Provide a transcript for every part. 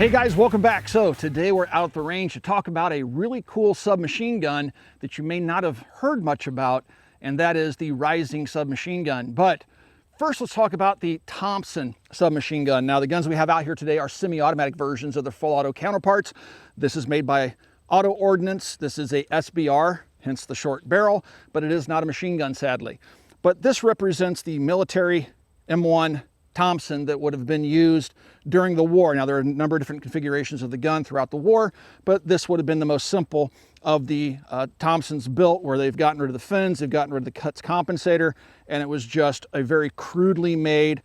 Hey guys, welcome back. So today we're out at the range to talk about a really cool submachine gun that you may not have heard much about, and that is the Rising submachine gun. But first, let's talk about the Thompson submachine gun. Now, the guns we have out here today are semi-automatic versions of their full auto counterparts. This is made by Auto Ordnance. This is a SBR, hence the short barrel, but it is not a machine gun, sadly. But this represents the military M1 Thompson that would have been used during the war. Now, there are a number of different configurations of the gun throughout the war, but this would have been the most simple of the Thompsons built, where they've gotten rid of the fins, they've gotten rid of the cuts compensator, and it was just a very crudely made,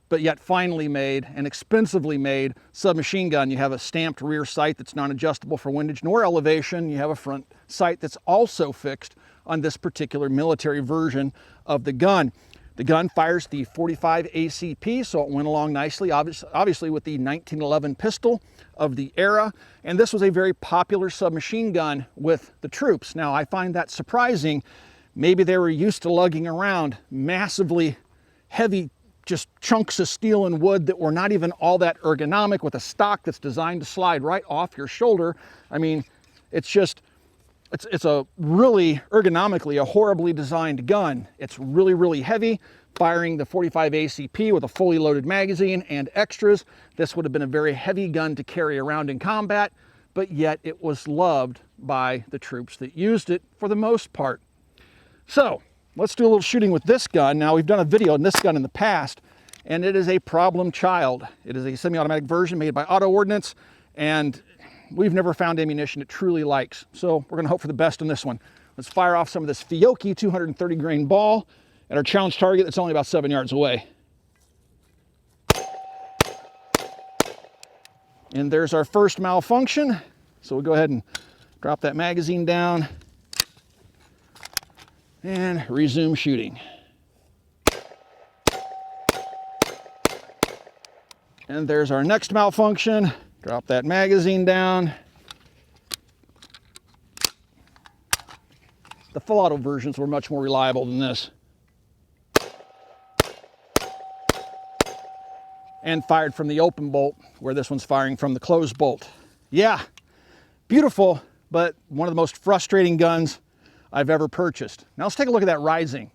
but yet finely made and expensively made submachine gun. You have a stamped rear sight that's non-adjustable for windage nor elevation. You have a front sight that's also fixed on this particular military version of the gun. The gun fires the .45 ACP, so it went along nicely, obviously with the 1911 pistol of the era. And this was a very popular submachine gun with the troops. Now, I find that surprising. Maybe they were used to lugging around massively heavy, just chunks of steel and wood that were not even all that ergonomic, with a stock that's designed to slide right off your shoulder. I mean, it's a really ergonomically a horribly designed gun. It's really, really heavy, firing the .45 ACP with a fully loaded magazine and extras. This would have been a very heavy gun to carry around in combat, but yet it was loved by the troops that used it for the most part. So let's do a little shooting with this gun. Now, we've done a video on this gun in the past, and it is a problem child. It is a semi-automatic version made by Auto Ordnance, and we've never found ammunition it truly likes. So we're gonna hope for the best on this one. Let's fire off some of this Fiocchi 230 grain ball at our challenge target that's only about 7 yards away. And there's our first malfunction. So we'll go ahead and drop that magazine down and resume shooting. And there's our next malfunction. Drop that magazine down. The full auto versions were much more reliable than this. And fired from the open bolt, where this one's firing from the closed bolt. Yeah, beautiful, but one of the most frustrating guns I've ever purchased. Now let's take a look at that Rising.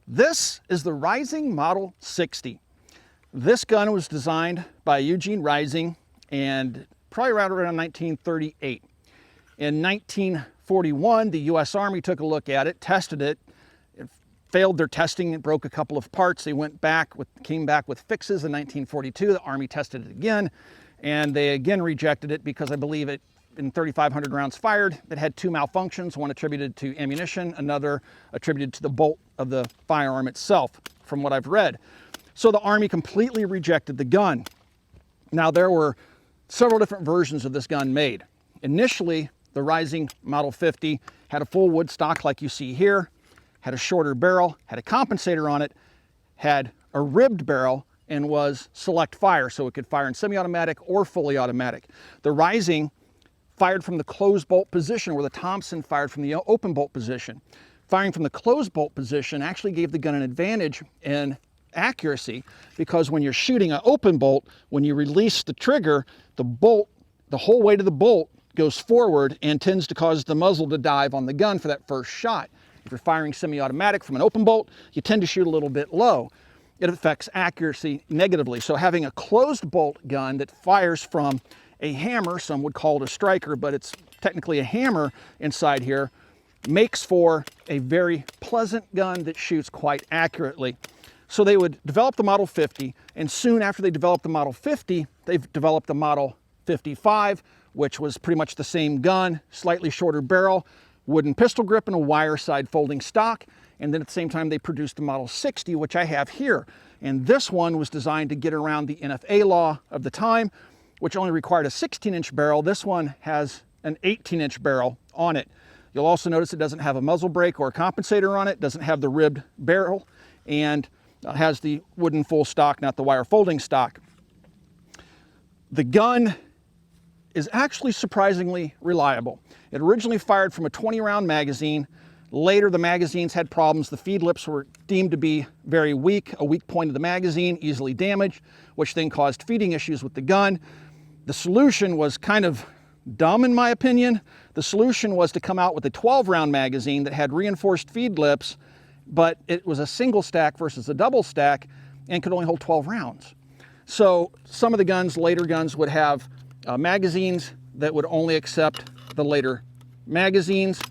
This is the Rising Model 60. This gun was designed by Eugene Rising and probably around 1938. In 1941, the U.S. Army took a look at it, tested it. It failed their testing. It broke a couple of parts. They came back with fixes in 1942. The Army tested it again, and they again rejected it because I believe it, in 3,500 rounds fired, it had two malfunctions, one attributed to ammunition, another attributed to the bolt of the firearm itself, from what I've read. So the Army completely rejected the gun. Now, there were several different versions of this gun made. Initially, the Rising Model 50 had a full wood stock like you see here, had a shorter barrel, had a compensator on it, had a ribbed barrel, and was select fire, so it could fire in semi-automatic or fully automatic. The Rising fired from the closed bolt position, where the Thompson fired from the open bolt position. Firing from the closed bolt position actually gave the gun an advantage in accuracy, because when you're shooting an open bolt, when you release the trigger, the bolt, the whole weight of the bolt goes forward and tends to cause the muzzle to dive on the gun for that first shot. If you're firing semi-automatic from an open bolt, you tend to shoot a little bit low. It affects accuracy negatively. So having a closed bolt gun that fires from a hammer, some would call it a striker, but it's technically a hammer inside here, makes for a very pleasant gun that shoots quite accurately. So they would develop the Model 50, and soon after they developed the Model 50, they've developed the Model 55, which was pretty much the same gun, slightly shorter barrel, wooden pistol grip, and a wire side folding stock. And then at the same time, they produced the Model 60, which I have here. And this one was designed to get around the NFA law of the time, which only required a 16-inch barrel. This one has an 18-inch barrel on it. You'll also notice it doesn't have a muzzle brake or a compensator on it, doesn't have the ribbed barrel, and has the wooden full stock, not the wire folding stock. The gun is actually surprisingly reliable. It originally fired from a 20-round magazine. Later, the magazines had problems. The feed lips were deemed to be very weak, a weak point of the magazine, easily damaged, which then caused feeding issues with the gun. The solution was kind of dumb, in my opinion. The solution was to come out with a 12-round magazine that had reinforced feed lips, but it was a single stack versus a double stack and could only hold 12 rounds. So some of the guns, later guns, would have magazines that would only accept the later magazines.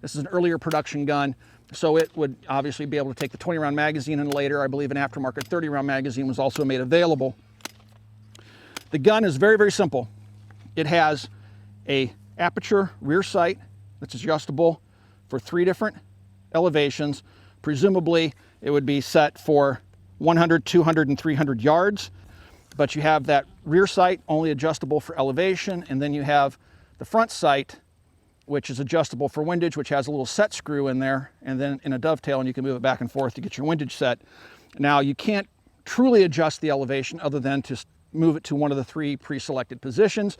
This is an earlier production gun, so it would obviously be able to take the 20-round magazine, and later, I believe, an aftermarket 30-round magazine was also made available. The gun is very, very simple. It has a aperture rear sight that's adjustable for 3 different elevations. Presumably, it would be set for 100, 200, and 300 yards, but you have that rear sight only adjustable for elevation, and then you have the front sight, which is adjustable for windage, which has a little set screw in there, and then in a dovetail, and you can move it back and forth to get your windage set. Now, you can't truly adjust the elevation other than to move it to one of the 3 pre-selected positions,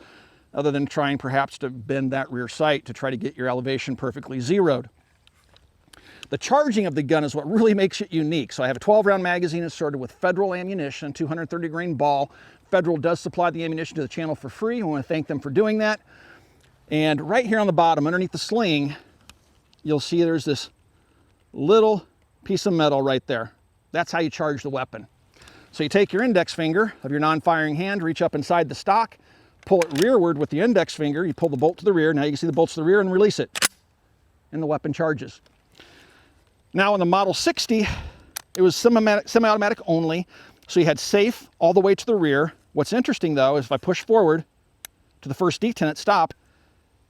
other than trying perhaps to bend that rear sight to try to get your elevation perfectly zeroed. The charging of the gun is what really makes it unique. So I have a 12-round magazine inserted with Federal ammunition, 230 grain ball. Federal does supply the ammunition to the channel for free. I want to thank them for doing that. And right here on the bottom, underneath the sling, you'll see there's this little piece of metal right there. That's how you charge the weapon. So you take your index finger of your non-firing hand, reach up inside the stock, pull it rearward with the index finger, you pull the bolt to the rear, now you can see the bolts to the rear, and release it. And the weapon charges. Now in the Model 60, it was semi-automatic only, so you had safe all the way to the rear. What's interesting though is if I push forward to the first detent, it stopped,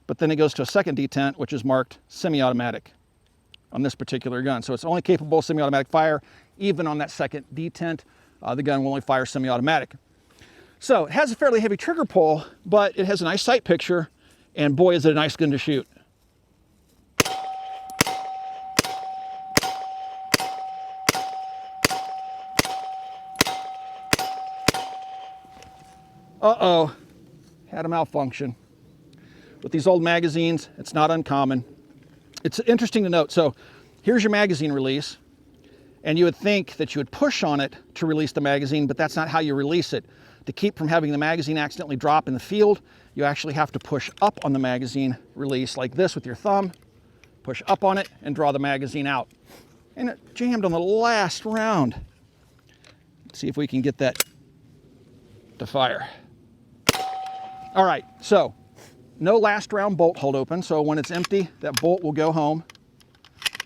but then it goes to a second detent, which is marked semi-automatic on this particular gun. So it's only capable of semi-automatic fire. Even on that second detent, the gun will only fire semi-automatic. So it has a fairly heavy trigger pull, but it has a nice sight picture, and boy, is it a nice gun to shoot. Uh-oh, had a malfunction. With these old magazines, it's not uncommon. It's interesting to note. So here's your magazine release, and you would think that you would push on it to release the magazine, but that's not how you release it. To keep from having the magazine accidentally drop in the field, you actually have to push up on the magazine release like this with your thumb, push up on it, and draw the magazine out. And it jammed on the last round. Let's see if we can get that to fire. All right, so no last round bolt hold open, so when it's empty, that bolt will go home.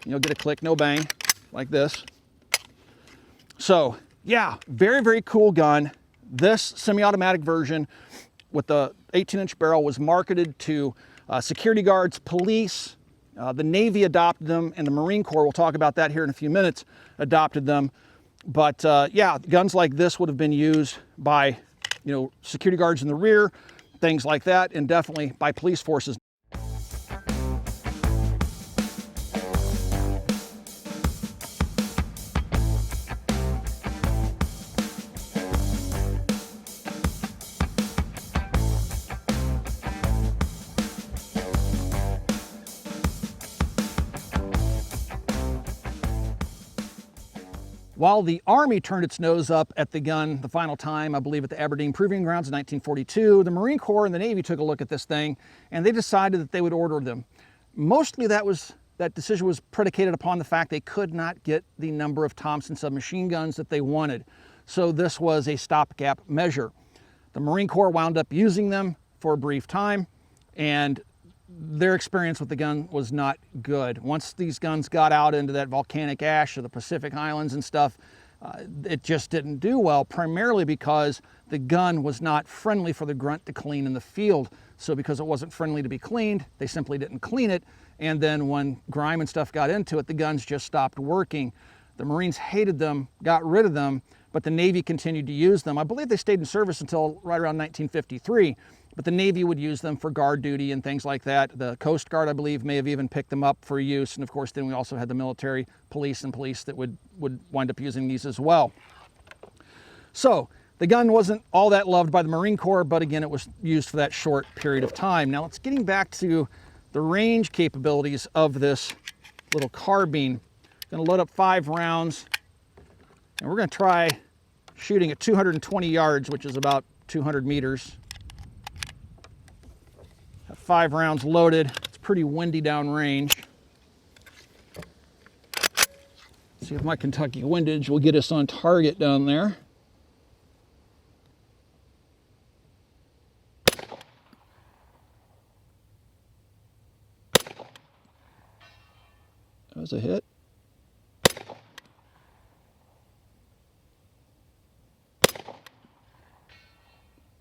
You'll get a click, no bang, like this. So yeah, very, very cool gun. This semi-automatic version with the 18-inch barrel was marketed to security guards, police. The Navy adopted them, and the Marine Corps, we'll talk about that here in a few minutes, adopted them. But yeah, guns like this would have been used by, security guards in the rear, things like that, and definitely by police forces. While the Army turned its nose up at the gun the final time, I believe at the Aberdeen Proving Grounds in 1942, the Marine Corps and the Navy took a look at this thing and they decided that they would order them. Mostly that decision was predicated upon the fact they could not get the number of Thompson submachine guns that they wanted. So this was a stopgap measure. The Marine Corps wound up using them for a brief time, and their experience with the gun was not good. Once these guns got out into that volcanic ash of the Pacific Islands and stuff, it just didn't do well, primarily because the gun was not friendly for the grunt to clean in the field. So because it wasn't friendly to be cleaned, they simply didn't clean it. And then when grime and stuff got into it, the guns just stopped working. The Marines hated them, got rid of them, but the Navy continued to use them. I believe they stayed in service until right around 1953, but the Navy would use them for guard duty and things like that. The Coast Guard, I believe, may have even picked them up for use. And of course, then we also had the military, police that would wind up using these as well. So the gun wasn't all that loved by the Marine Corps, but again, it was used for that short period of time. Now let's getting back to the range capabilities of this little carbine. I'm gonna load up 5 rounds, and we're gonna try shooting at 220 yards, which is about 200 meters. Have 5 rounds loaded. It's pretty windy downrange. See if my Kentucky windage will get us on target down there. That was a hit.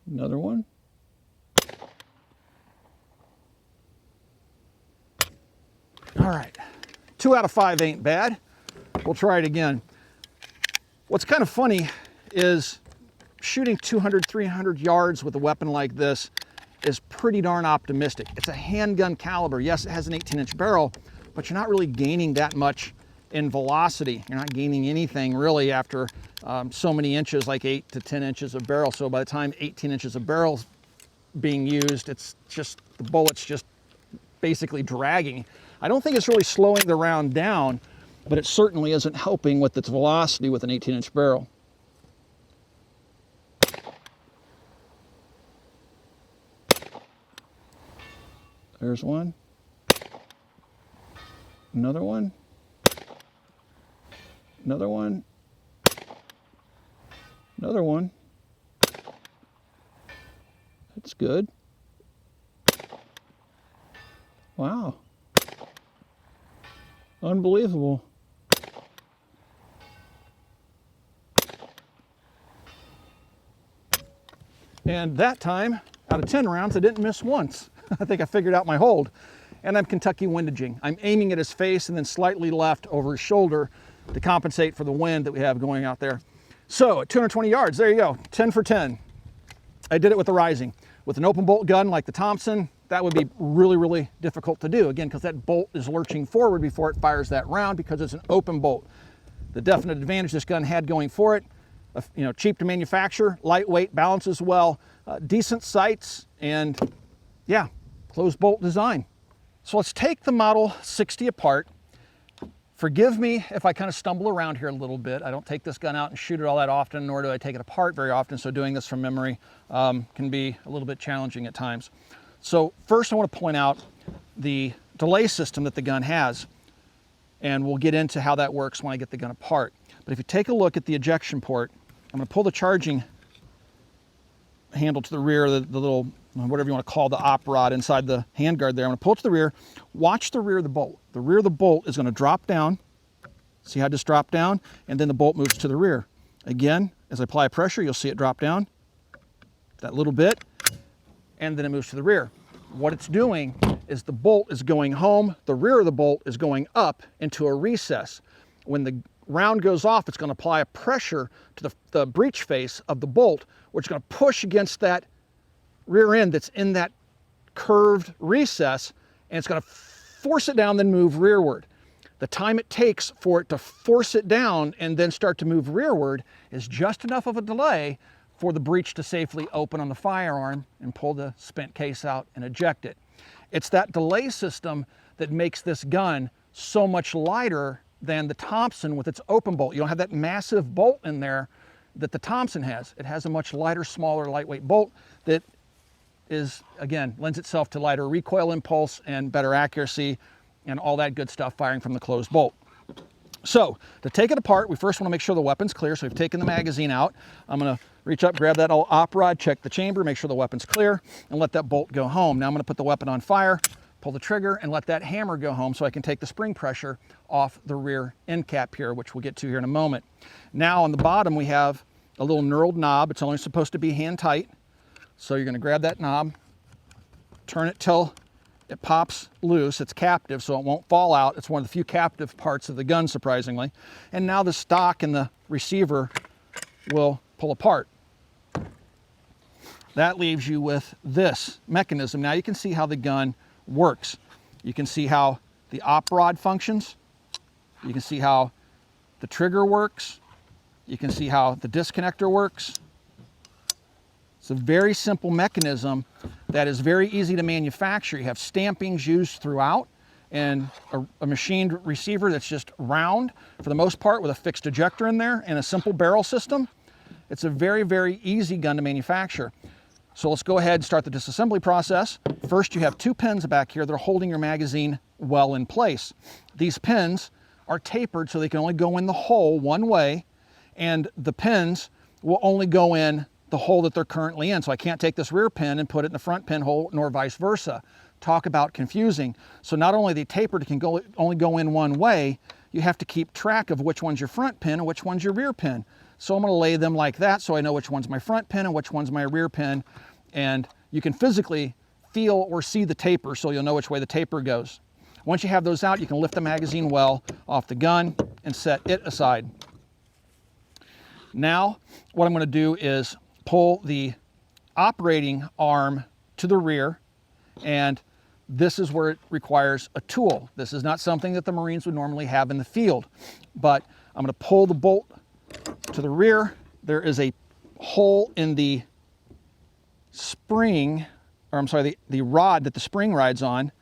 Another one. All right, 2 out of 5 ain't bad. We'll try it again. What's kind of funny is shooting 200, 300 yards with a weapon like this is pretty darn optimistic. It's a handgun caliber. Yes, it has an 18-inch barrel, but you're not really gaining that much in velocity. You're not gaining anything really after so many inches, like 8 to 10 inches of barrel. So by the time 18 inches of barrel's being used, it's just, the bullet's just basically dragging. I don't think it's really slowing the round down, but it certainly isn't helping with its velocity with an 18-inch barrel. There's one. Another one. Another one. Another one. That's good. Wow. Unbelievable. And that time, out of 10 rounds, I didn't miss once. I think I figured out my hold. And I'm Kentucky windaging. I'm aiming at his face and then slightly left over his shoulder to compensate for the wind that we have going out there. So at 220 yards, there you go, 10 for 10. I did it with the rising. With an open bolt gun like the Thompson, that would be really, really difficult to do. Again, because that bolt is lurching forward before it fires that round because it's an open bolt. The definite advantage this gun had going for it, cheap to manufacture, lightweight, balances well, decent sights, and yeah, closed bolt design. So let's take the Model 60 apart. Forgive me if I kind of stumble around here a little bit. I don't take this gun out and shoot it all that often, nor do I take it apart very often, so doing this from memory can be a little bit challenging at times. So first I want to point out the delay system that the gun has, and we'll get into how that works when I get the gun apart. But if you take a look at the ejection port, I'm going to pull the charging handle to the rear, the little, whatever you want to call the op rod inside the handguard there. I'm going to pull it to the rear. Watch the rear of the bolt. The rear of the bolt is going to drop down. See how it just dropped down? And then the bolt moves to the rear. Again, as I apply pressure, you'll see it drop down that little bit, and then it moves to the rear. What it's doing is the bolt is going home, the rear of the bolt is going up into a recess. When the round goes off, it's going to apply a pressure to the breech face of the bolt, which is going to push against that rear end that's in that curved recess, and it's going to force it down, then move rearward. The time it takes for it to force it down and then start to move rearward is just enough of a delay for the breech to safely open on the firearm and pull the spent case out and eject it. It's that delay system that makes this gun so much lighter than the Thompson with its open bolt. You don't have that massive bolt in there that the Thompson has. It has a much lighter, smaller, lightweight bolt that is, again, lends itself to lighter recoil impulse and better accuracy and all that good stuff firing from the closed bolt. So to take it apart, we first want to make sure the weapon's clear. So we've taken the magazine out. I'm going to reach up, grab that old op rod, check the chamber, make sure the weapon's clear, and let that bolt go home. Now I'm going to put the weapon on fire, pull the trigger, and let that hammer go home so I can take the spring pressure off the rear end cap here, which we'll get to here in a moment. Now on the bottom we have a little knurled knob. It's only supposed to be hand tight. So you're going to grab that knob, turn it till it pops loose. It's captive, so it won't fall out. It's one of the few captive parts of the gun, surprisingly. And now the stock and the receiver will pull apart. That leaves you with this mechanism. Now you can see how the gun works. You can see how the op rod functions. You can see how the trigger works. You can see how the disconnector works. It's a very simple mechanism that is very easy to manufacture. You have stampings used throughout and a machined receiver that's just round for the most part with a fixed ejector in there and a simple barrel system. It's a very, very easy gun to manufacture. So let's go ahead and start the disassembly process. First, you have two pins back here that are holding your magazine well in place. These pins are tapered so they can only go in the hole one way, and the pins will only go in the hole that they're currently in. So I can't take this rear pin and put it in the front pinhole, nor vice versa. Talk about confusing. So not only the tapered can only go in one way, you have to keep track of which one's your front pin and which one's your rear pin. So I'm going to lay them like that so I know which one's my front pin and which one's my rear pin. And you can physically feel or see the taper so you'll know which way the taper goes. Once you have those out, you can lift the magazine well off the gun and set it aside. Now, what I'm going to do is pull the operating arm to the rear, and this is where it requires a tool. This is not something that the Marines would normally have in the field, but I'm going to pull the bolt to the rear. There is a hole in the spring, or I'm sorry, the rod that the spring rides on,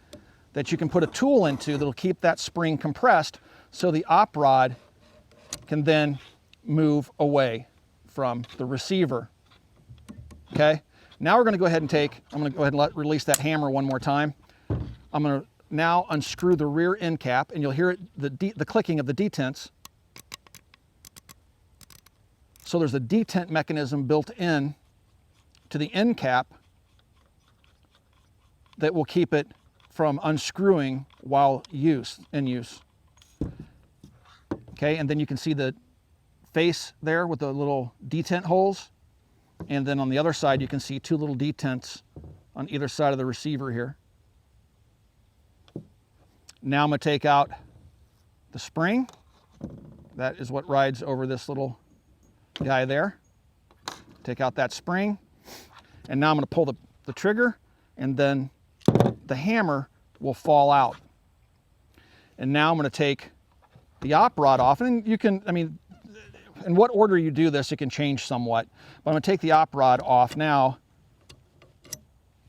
that you can put a tool into that'll keep that spring compressed so the op rod can then move away from the receiver. Okay, now we're going to go ahead and I'm going to go ahead and release that hammer one more time. I'm going to now unscrew the rear end cap, and you'll hear it, the clicking of the detents. So there's a detent mechanism built in to the end cap that will keep it from unscrewing while in use. Okay, and then you can see the face there with the little detent holes. And then on the other side, you can see two little detents on either side of the receiver here. Now I'm going to take out the spring. That is what rides over this little guy there. Take out that spring. And now I'm going to pull the trigger, and then the hammer will fall out. And now I'm going to take the op rod off. And you can, in what order you do this, it can change somewhat. But I'm going to take the op rod off now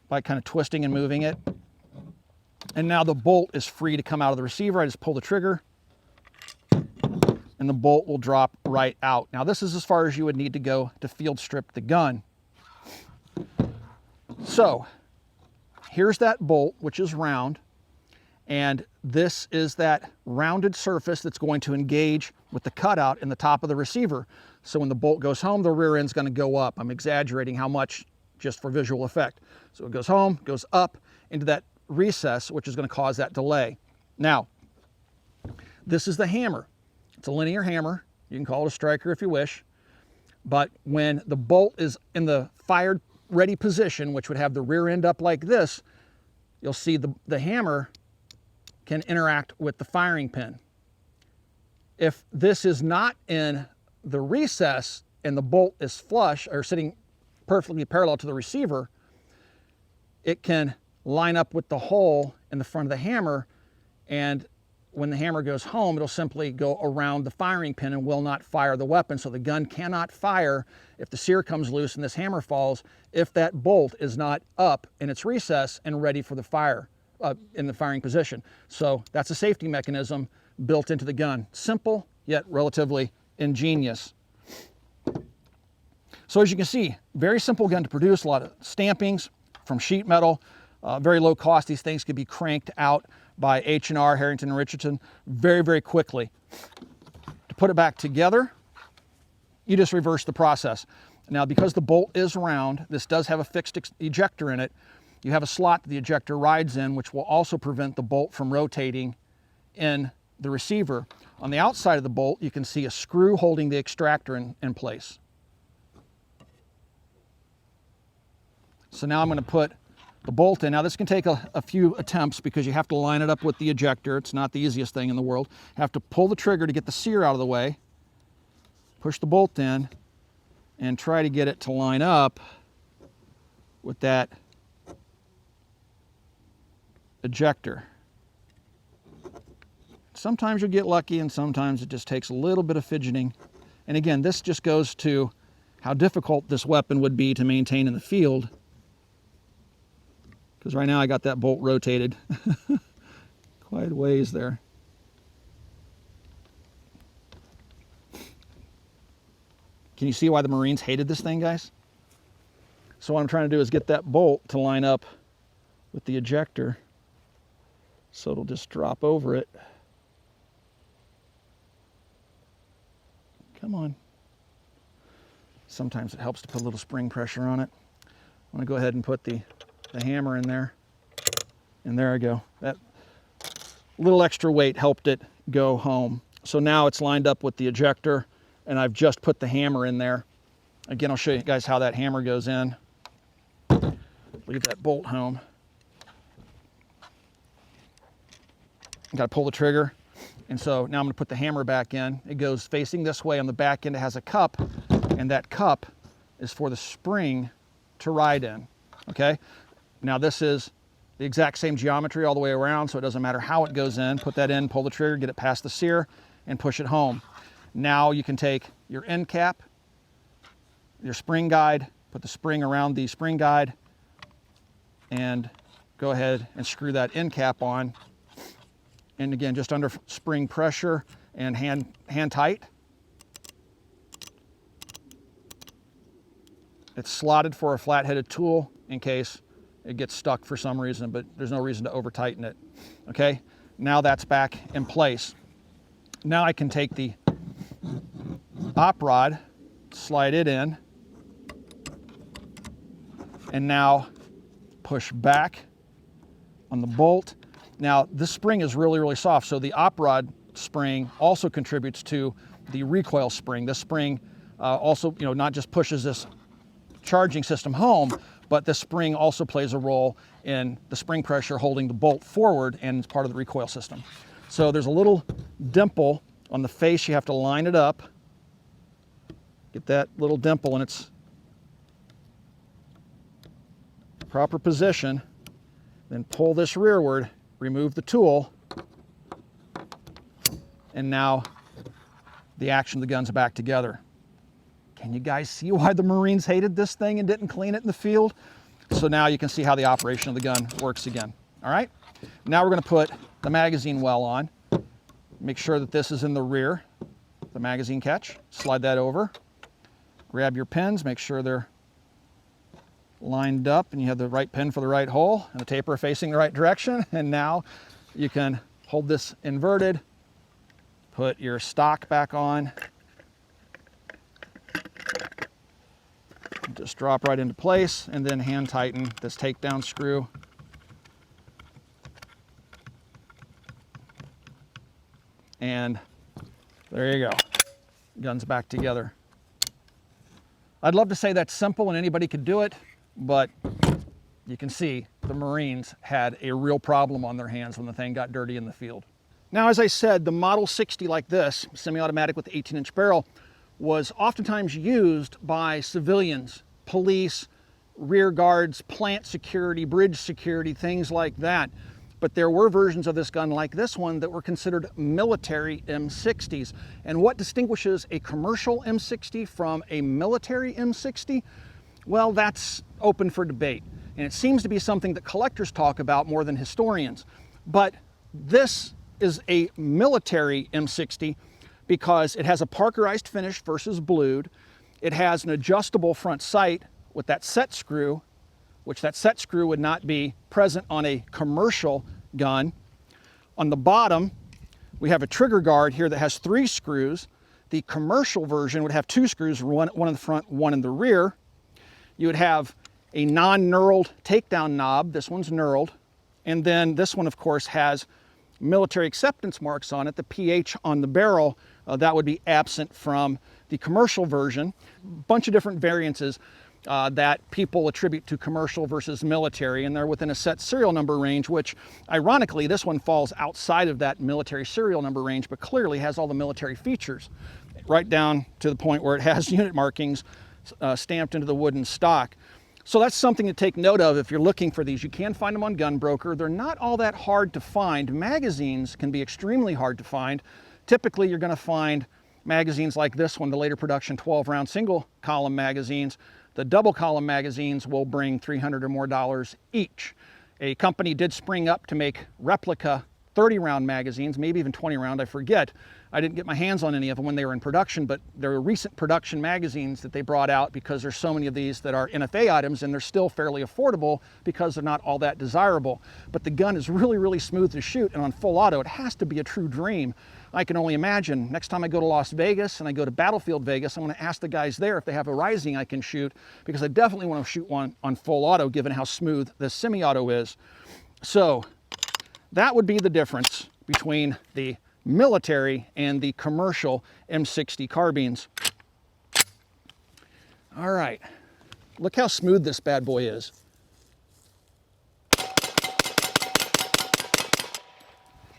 by kind of twisting and moving it. And now the bolt is free to come out of the receiver. I just pull the trigger, and the bolt will drop right out. Now this is as far as you would need to go to field strip the gun. So here's that bolt, which is round, and this is that rounded surface that's going to engage with the cutout in the top of the receiver. So when the bolt goes home, the rear end's going to go up. I'm exaggerating how much just for visual effect. So it goes home, goes up into that recess, which is going to cause that delay. Now, this is the hammer. It's a linear hammer. You can call it a striker if you wish. But when the bolt is in the fired ready position, which would have the rear end up like this, you'll see the hammer can interact with the firing pin. If this is not in the recess and the bolt is flush or sitting perfectly parallel to the receiver, it can line up with the hole in the front of the hammer, and when the hammer goes home, it'll simply go around the firing pin and will not fire the weapon. So the gun cannot fire if the sear comes loose and this hammer falls, if that bolt is not up in its recess and ready for the fire in the firing position. So that's a safety mechanism built into the gun. Simple, yet relatively ingenious. So as you can see, very simple gun to produce, a lot of stampings from sheet metal, very low cost. These things could be cranked out by H&R, Harrington and Richardson, very, very quickly. To put it back together, you just reverse the process. Now, because the bolt is round, this does have a fixed ejector in it. You have a slot that the ejector rides in, which will also prevent the bolt from rotating in the receiver. On the outside of the bolt, you can see a screw holding the extractor in place. So now I'm going to put the bolt in. Now this can take a few attempts because you have to line it up with the ejector. It's not the easiest thing in the world. You have to pull the trigger to get the sear out of the way, push the bolt in, and try to get it to line up with that ejector. Sometimes you'll get lucky and sometimes it just takes a little bit of fidgeting. And again, this just goes to how difficult this weapon would be to maintain in the field. Because right now I got that bolt rotated quite a ways there. Can you see why the Marines hated this thing, guys? So what I'm trying to do is get that bolt to line up with the ejector so it'll just drop over it. Come on. Sometimes it helps to put a little spring pressure on it. I'm going to go ahead and put the hammer in there. And there I go. That little extra weight helped it go home. So now it's lined up with the ejector, and I've just put the hammer in there. Again, I'll show you guys how that hammer goes in. Leave that bolt home. Got to pull the trigger. And so now I'm going to put the hammer back in. It goes facing this way. On the back end, it has a cup, and that cup is for the spring to ride in. Okay? Now this is the exact same geometry all the way around, so it doesn't matter how it goes in. Put that in, pull the trigger, get it past the sear, and push it home. Now you can take your end cap, your spring guide, put the spring around the spring guide, and go ahead and screw that end cap on. And again, just under spring pressure and hand tight. It's slotted for a flat-headed tool in case it gets stuck for some reason, but there's no reason to over-tighten it. Okay, now that's back in place. Now I can take the op rod, slide it in, and now push back on the bolt. Now this spring is really, really soft, so the op rod spring also contributes to the recoil spring. This spring also, not just pushes this charging system home, but the spring also plays a role in the spring pressure holding the bolt forward, and it's part of the recoil system. So there's a little dimple on the face. You have to line it up. Get that little dimple in its proper position. Then pull this rearward, remove the tool, and now the action of the gun's back together. Can you guys see why the Marines hated this thing and didn't clean it in the field? So now you can see how the operation of the gun works again. All right, now we're going to put the magazine well on. Make sure that this is in the rear, the magazine catch. Slide that over. Grab your pins, make sure they're lined up and you have the right pin for the right hole and the taper facing the right direction. And now you can hold this inverted, put your stock back on, just drop right into place, and then hand tighten this takedown screw. And there you go. Gun's back together. I'd love to say that's simple and anybody could do it, but you can see the Marines had a real problem on their hands when the thing got dirty in the field. Now, as I said, the Model 60 like this, semi-automatic with the 18-inch barrel, was oftentimes used by civilians, police, rear guards, plant security, bridge security, things like that. But there were versions of this gun like this one that were considered military M60s. And what distinguishes a commercial M60 from a military M60? Well, that's open for debate. And it seems to be something that collectors talk about more than historians. But this is a military M60 because it has a parkerized finish versus blued. It has an adjustable front sight with that set screw, which that set screw would not be present on a commercial gun. On the bottom, we have a trigger guard here that has 3 screws. The commercial version would have 2 screws, one in the front, one in the rear. You would have a non-knurled takedown knob. This one's knurled. And then this one, of course, has military acceptance marks on it. The PH on the barrel, that would be absent from the commercial version. Bunch of different variances that people attribute to commercial versus military, and they're within a set serial number range, which ironically, this one falls outside of that military serial number range, but clearly has all the military features, right down to the point where it has unit markings stamped into the wooden stock. So that's something to take note of if you're looking for these. You can find them on GunBroker. They're not all that hard to find. Magazines can be extremely hard to find. Typically, you're going to find magazines like this one, the later production 12-round single column magazines. The double column magazines will bring $300 or more each. A company did spring up to make replica 30-round magazines, maybe even 20-round, I forget. I didn't get my hands on any of them when they were in production, but they're recent production magazines that they brought out because there's so many of these that are NFA items, and they're still fairly affordable because they're not all that desirable. But the gun is really, really smooth to shoot, and on full auto, it has to be a true dream. I can only imagine next time I go to Las Vegas and I go to Battlefield Vegas, I'm going to ask the guys there if they have a Rising I can shoot, because I definitely want to shoot one on full auto given how smooth the semi-auto is. So that would be the difference between the military and the commercial M60 carbines. All right, look how smooth this bad boy is.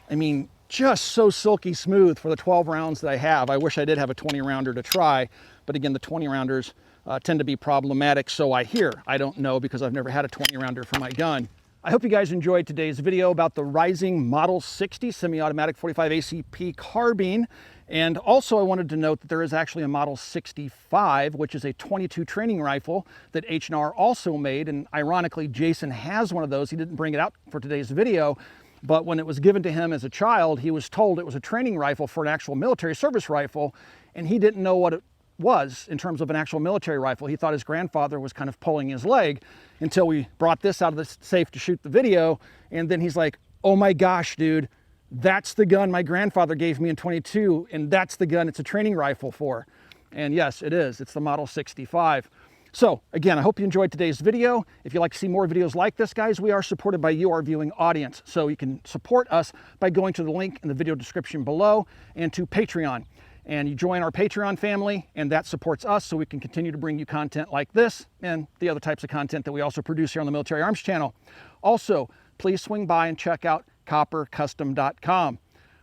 I mean, just so silky smooth for the 12 rounds that I have. I wish I did have a 20-rounder to try, but again, the 20-rounders tend to be problematic, so I hear. I don't know because I've never had a 20-rounder for my gun. I hope you guys enjoyed today's video about the Rising Model 60 semi-automatic 45 ACP carbine. And also I wanted to note that there is actually a Model 65, which is a 22 training rifle that H&R also made. And ironically, Jason has one of those. He didn't bring it out for today's video, but when it was given to him as a child, he was told it was a training rifle for an actual military service rifle, and he didn't know what it was in terms of an actual military rifle. He thought his grandfather was kind of pulling his leg until we brought this out of the safe to shoot the video. And then he's like, oh my gosh, dude, that's the gun my grandfather gave me in 22, and that's the gun it's a training rifle for. And yes, it is. It's the Model 65. So again, I hope you enjoyed today's video. If you'd like to see more videos like this, guys, we are supported by you, our viewing audience. So you can support us by going to the link in the video description below and to Patreon. And you join our Patreon family, and that supports us so we can continue to bring you content like this and the other types of content that we also produce here on the Military Arms channel. Also, please swing by and check out coppercustom.com.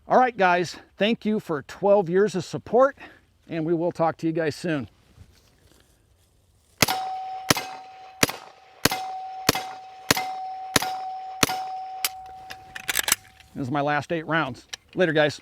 All right, guys, thank you for 12 years of support, and we will talk to you guys soon. This is my last 8 rounds. Later, guys.